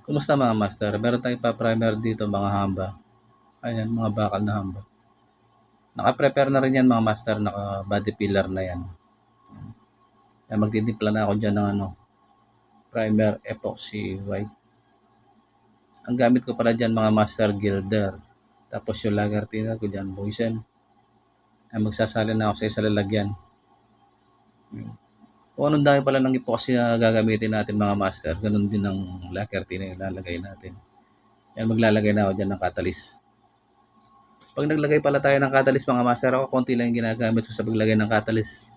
Kumusta mga master? Meron tayong pa-primer dito mga hamba. Ayan, mga bakal na hamba. Naka-prepare na rin yan mga master, naka-body pillar na yan. Ayan, magtitimpla na ako dyan ng primer epoxy white. Ang gamit ko pala dyan mga master, Gilder. Tapos yung lager thinner ko dyan, Boysen. Ay magsasalin na ako sa isa lalagyan. Kung anong dami pala ng epoxy na gagamitin natin mga master, ganun din ang lager thinner ilalagay natin. Yan, maglalagay na ako dyan ng catalyst. Pag naglagay pala tayo ng catalyst mga master, ako konti lang yung ginagamit ko sa paglagay ng catalyst.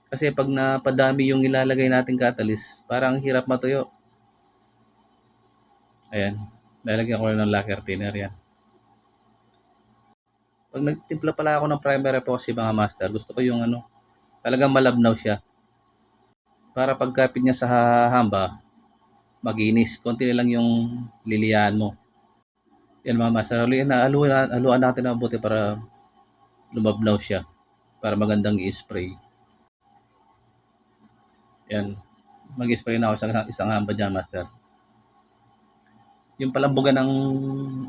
Kasi pag napadami yung ilalagay nating catalyst, parang hirap matuyo. Ayan, lalagyan ko rin ng lacquer thinner yan. Pag nagtimpla pala ako ng primer epoxy mga master, gusto ko yung talagang malabnaw siya. Para pagkapit niya sa hamba, maginis. Konti lang yung liliyahan mo. Yan mga master, haluan natin ng mabuti para lumabnaw siya. Para magandang i-spray. Yan. Mag-spray na ako sa isang hamba dyan, master. Yung palambugan ng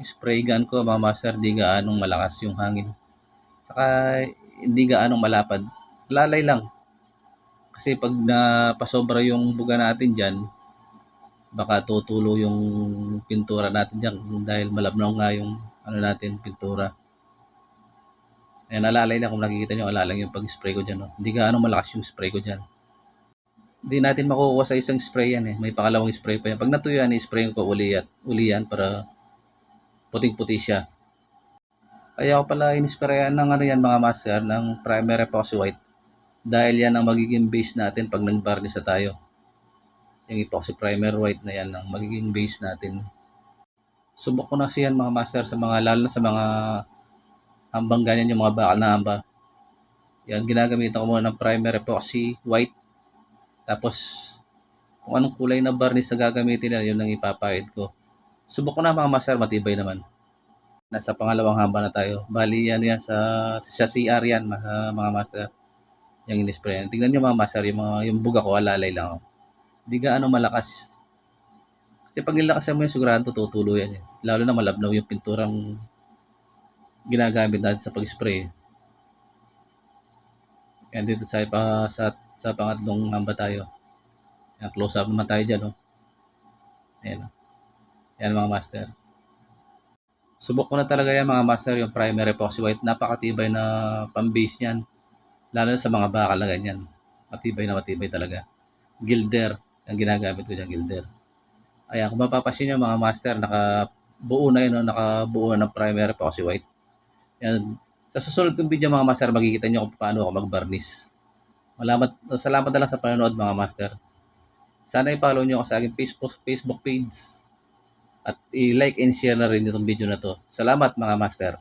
spray gun ko, mga master, di gaanong malakas yung hangin. Saka, hindi gaanong malapad. Lalay lang. Kasi pag napasobra yung buga natin dyan, baka tutulo yung pintura natin dyan dahil malabnaw nga yung natin, pintura. Ayan, alalay lang. Kung nakikita nyo, alalay yung pag-spray ko dyan. No? Hindi gaanong malakas yung spray ko dyan. Hindi natin makukuha sa isang spray yan eh. May pangalawang spray pa yan. Pag natuyo yan, i-spray ko uli yan para puting-puti siya. Kaya ako pala in-sprayan ng yan mga master, ng primer epoxy white. Dahil yan ang magiging base natin pag nag-varnish na tayo. Yung epoxy primer white na yan ang magiging base natin. Subok ko na siyan mga master sa mga, lalo na sa mga hambang ganyan, yung mga bakal na hamba. Yan, ginagamitan ko muna ng primer epoxy white. Tapos, kung anong kulay na varnish na gagamitin nila, yun ang ipapahid ko. Subok ko na mga master, matibay naman. Nasa pangalawang hamba na tayo. Bali, yan sa CR yan, mga master. Yung in-spray. Tingnan nyo mga master, yung buga ko, alalay lang ako. Di gaano malakas. Kasi pag nilakasan mo yung sigurado, tutulo yan. Lalo na malabnaw yung pinturang ginagamit natin sa pag-spray. Yan dito sa pangatlong hamba tayo. Yan, close up naman tayo dyan. No? Ayan. Yan mga master. Subok ko na talaga yan mga master, yung primer epoxy white. Napakatibay na pang-base niyan. Lalo na sa mga bakal na ganyan. Matibay talaga. Gilder. Ang ginagamit ko dyan, Gilder. Ayan, kung mapapasin nyo mga master, nakabuo na yun, nakabuo na ng primer epoxy white. Yan. Sa susunod kong video mga master, makikita nyo kung paano ako mag-varnish. Salamat na lang sa panonood mga master. Sana i-follow nyo ako sa aking Facebook page. At i-like and share na rin itong video na to. Salamat mga master.